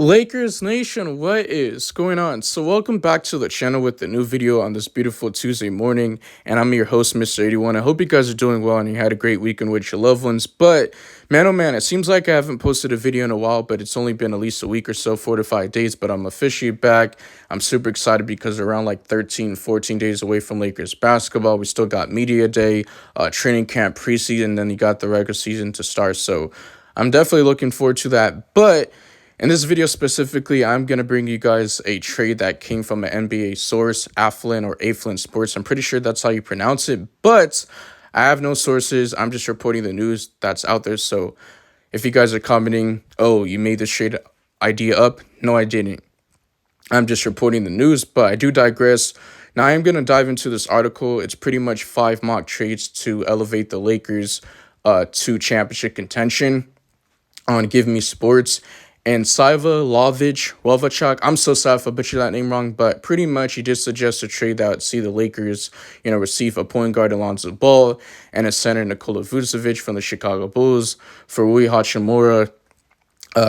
Lakers Nation, what is going on? So welcome back to the channel with the new video on this beautiful Tuesday morning, and I'm your host, Mr. 81. I hope you guys are doing well and you had a great weekend with your loved ones, but man, oh man, it seems like I haven't posted a video in a while, but it's only been at least a week or so, 4 to 5 days, but I'm officially back. I'm super excited because we're around like 13, 14 days away from Lakers basketball. We still got media day, training camp, preseason, then you got the regular season to start, so I'm definitely looking forward to that, but in this video specifically, I'm going to bring you guys a trade that came from an NBA source, Afflin or Afflin Sports. I'm pretty sure that's how you pronounce it, but I have no sources. I'm just reporting the news that's out there. So if you guys are commenting, oh, you made this trade idea up, no, I didn't. I'm just reporting the news, but I do digress. Now, I am going to dive into this article. It's pretty much 5 mock trades to elevate the Lakers to championship contention on Give Me Sports. And Saiva Lovachuk, I'm so sorry if I butchered that name wrong, but pretty much he did suggest a trade that would see the Lakers, receive a point guard Lonzo Ball and a center Nikola Vucevic from the Chicago Bulls for Rui Hachimura,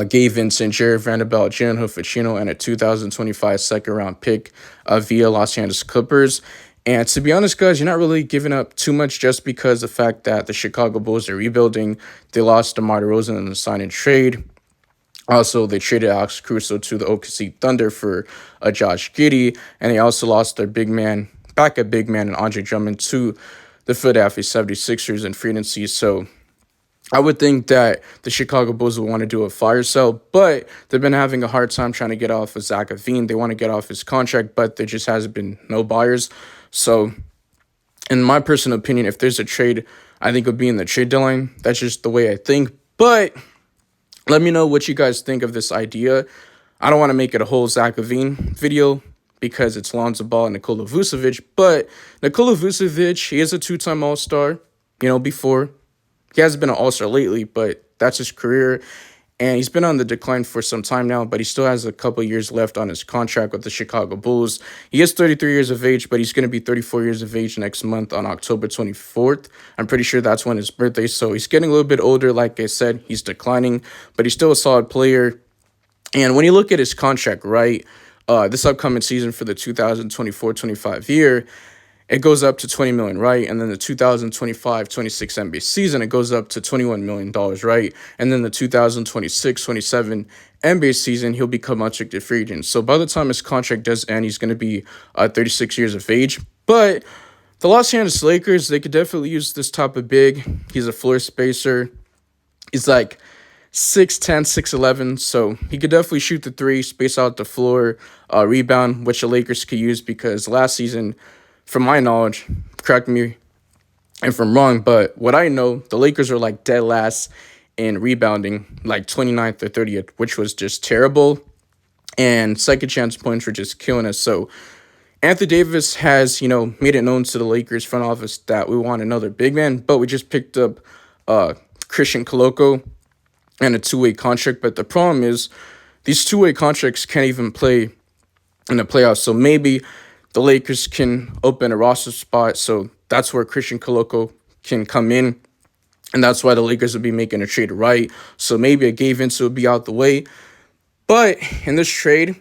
Gabe Vincent, Jared Vanderbilt, Jalen Hood-Schifino, and a 2025 second-round pick via Los Angeles Clippers. And to be honest, guys, you're not really giving up too much just because the fact that the Chicago Bulls are rebuilding. They lost DeMar DeRozan in the sign-and-trade. Also, they traded Alex Caruso to the OKC Thunder for Josh Giddey, and they also lost their backup big man, and Andre Drummond to the Philadelphia 76ers in free agency. So I would think that the Chicago Bulls would want to do a fire sale, but they've been having a hard time trying to get off of Zach LaVine. They want to get off his contract, but there just hasn't been no buyers. So in my personal opinion, if there's a trade, I think it would be in the trade deadline. That's just the way I think, but let me know what you guys think of this idea. I don't want to make it a whole Zach LaVine video because it's Lonzo Ball and Nikola Vucevic, but Nikola Vucevic, he is a 2-time All-Star, before. He hasn't been an All-Star lately, but that's his career, and he's been on the decline for some time now, but he still has a couple years left on his contract with the Chicago Bulls. He is 33 years of age, but he's going to be 34 years of age next month on October 24th. I'm pretty sure that's when his birthday, so he's getting a little bit older. Like I said, he's declining, but he's still a solid player. And when you look at his contract, right, this upcoming season for the 2024-25 year, it goes up to $20 million, right? And then the 2025-26 NBA season, it goes up to $21 million, right? And then the 2026-27 NBA season, he'll become unrestricted free agent. So by the time his contract does end, he's going to be 36 years of age. But the Los Angeles Lakers, they could definitely use this type of big. He's a floor spacer. He's like 6'10", 6'11", so he could definitely shoot the three, space out the floor, rebound, which the Lakers could use because last season, from my knowledge, correct me if I'm wrong, but what I know, the Lakers are like dead last in rebounding, like 29th or 30th, which was just terrible. And second chance points were just killing us. So Anthony Davis has, made it known to the Lakers front office that we want another big man, but we just picked up Christian Coloco and a 2-way contract. But the problem is these 2-way contracts can't even play in the playoffs. So maybe the Lakers can open a roster spot, so that's where Christian Coloco can come in, and that's why the Lakers will be making a trade, right? So maybe a Gabe Vincent will be out the way. But in this trade,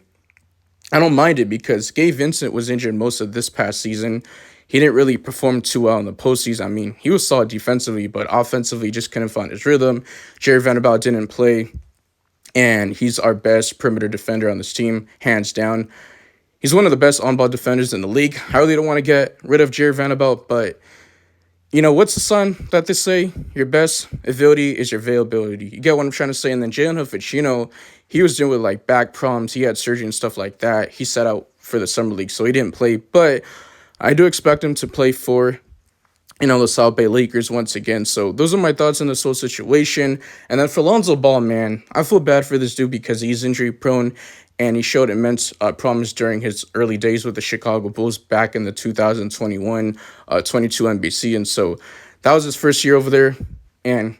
I don't mind it because Gabe Vincent was injured most of this past season. He didn't really perform too well in the postseason. I mean, he was solid defensively, but offensively just couldn't find his rhythm. Jared Vanderbilt didn't play, and he's our best perimeter defender on this team, hands down. He's one of the best on-ball defenders in the league. I really don't want to get rid of Jared Vanderbilt, but, what's the sign that they say? Your best ability is your availability. You get what I'm trying to say? And then Jalen Hood-Schifino, he was dealing with, like, back problems. He had surgery and stuff like that. He sat out for the summer league, so he didn't play. But I do expect him to play for, the South Bay Lakers once again. So those are my thoughts on this whole situation. And then for Lonzo Ball, man, I feel bad for this dude because he's injury-prone, and he showed immense promise during his early days with the Chicago Bulls back in the 2021-22 NBC. And so that was his first year over there, and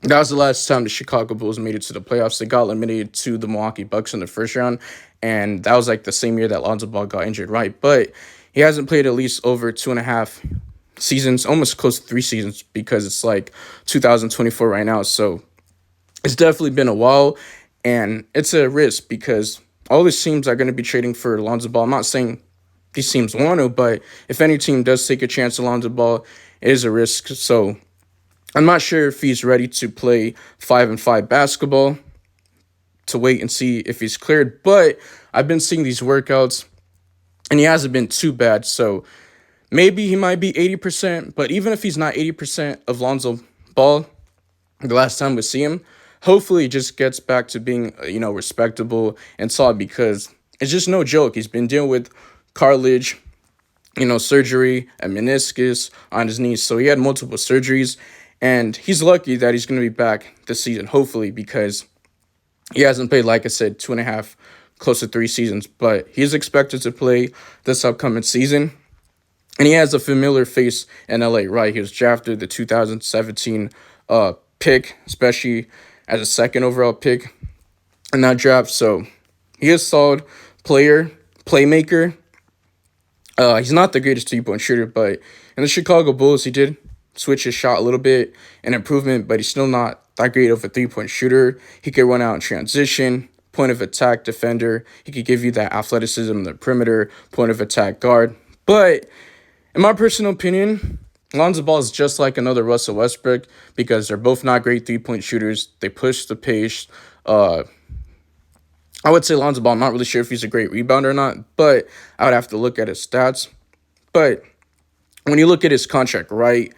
that was the last time the Chicago Bulls made it to the playoffs. They got eliminated to the Milwaukee Bucks in the first round, and that was like the same year that Lonzo Ball got injured, right? But he hasn't played at least over 2.5 seasons, almost close to 3 seasons, because it's like 2024 right now. So it's definitely been a while. And it's a risk because all these teams are going to be trading for Lonzo Ball. I'm not saying these teams want to, but if any team does take a chance on Lonzo Ball, it is a risk. So I'm not sure if he's ready to play 5-and-5 basketball, to wait and see if he's cleared. But I've been seeing these workouts and he hasn't been too bad. So maybe he might be 80%, but even if he's not 80% of Lonzo Ball, the last time we see him, hopefully he just gets back to being, respectable and solid because it's just no joke. He's been dealing with cartilage, surgery, a meniscus on his knees. So he had multiple surgeries, and he's lucky that he's going to be back this season, hopefully, because he hasn't played, like I said, 2.5, close to 3 seasons, but he's expected to play this upcoming season. And he has a familiar face in LA, right? He was drafted the 2017 pick, especially as a second overall pick in that draft. So he is a solid player, playmaker. He's not the greatest three-point shooter, but in the Chicago Bulls, he did switch his shot a little bit, an improvement, but he's still not that great of a three-point shooter. He could run out in transition, point of attack defender. He could give you that athleticism in the perimeter, point of attack guard. But in my personal opinion, Lonzo Ball is just like another Russell Westbrook because they're both not great three-point shooters. They push the pace. I would say Lonzo Ball, I'm not really sure if he's a great rebounder or not, but I would have to look at his stats. But when you look at his contract, right,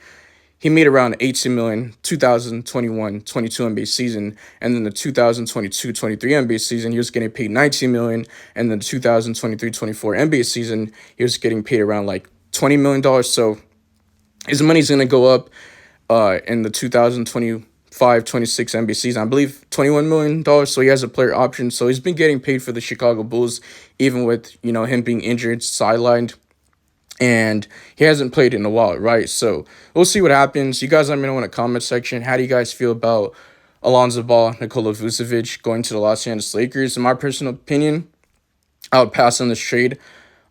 he made around $18 million 2021-22 NBA season, and then the 2022-23 NBA season, he was getting paid $19 million, and then the 2023-24 NBA season, he was getting paid around like $20 million. So his money's going to go up in the 2025-26 NBA season, I believe $21 million. So he has a player option. So he's been getting paid for the Chicago Bulls, even with, him being injured, sidelined, and he hasn't played in a while, right? So we'll see what happens. You guys let me know in the comment section. How do you guys feel about Lonzo Ball, Nikola Vucevic going to the Los Angeles Lakers? In my personal opinion, I would pass on this trade.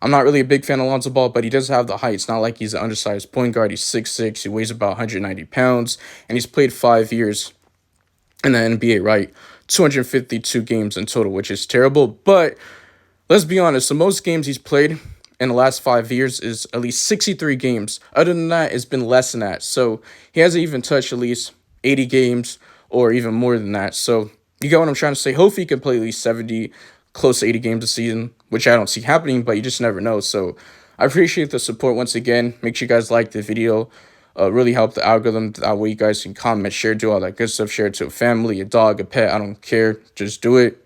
I'm not really a big fan of Lonzo Ball, but he does have the height. It's not like he's an undersized point guard. He's 6'6". He weighs about 190 pounds, and he's played 5 years in the NBA, right? 252 games in total, which is terrible. But let's be honest, the most games he's played in the last 5 years is at least 63 games. Other than that, it's been less than that. So he hasn't even touched at least 80 games or even more than that. So you get what I'm trying to say. Hopefully he can play at least 70, close to 80 games a season, which I don't see happening, but you just never know. So I appreciate the support once again. Make sure you guys like the video. Really help the algorithm. That way you guys can comment, share, do all that good stuff. Share it to a family, a dog, a pet. I don't care. Just do it.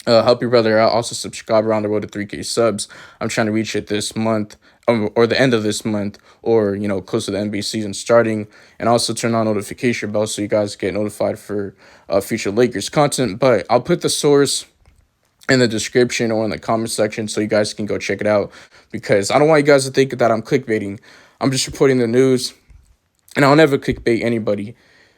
Help your brother out. Also subscribe around the road to 3K subs. I'm trying to reach it this month, or the end of this month, or close to the NBA season starting. And also turn on notification bell so you guys get notified for future Lakers content. But I'll put the source in the description or in the comment section so you guys can go check it out, because I don't want you guys to think that I'm clickbaiting. I'm just reporting the news, and I'll never clickbait anybody.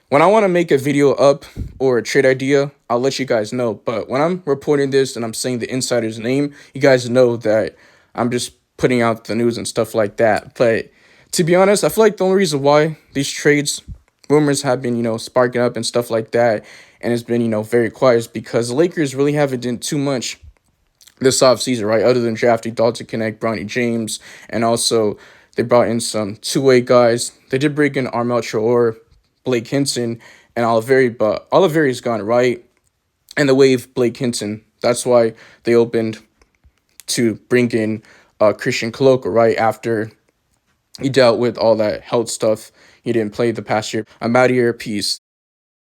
When I want to make a video up or a trade idea, I'll let you guys know. But when I'm reporting this and I'm saying the insider's name, you guys know that I'm just putting out the news and stuff like that. But to be honest, I feel like the only reason why these trades rumors have been, sparking up and stuff like that, and it's been, very quiet, is because the Lakers really haven't done too much this offseason, right? Other than drafting Dalton Connect, Bronny James, and also they brought in some two-way guys. They did bring in Armel Traore, Blake Hinson, and Oliveri, but Oliveri's gone, right? And the wave Blake Hinson. That's why they opened to bring in Christian Coloco, right? After he dealt with all that health stuff. He didn't play the past year. I'm out of here. Peace.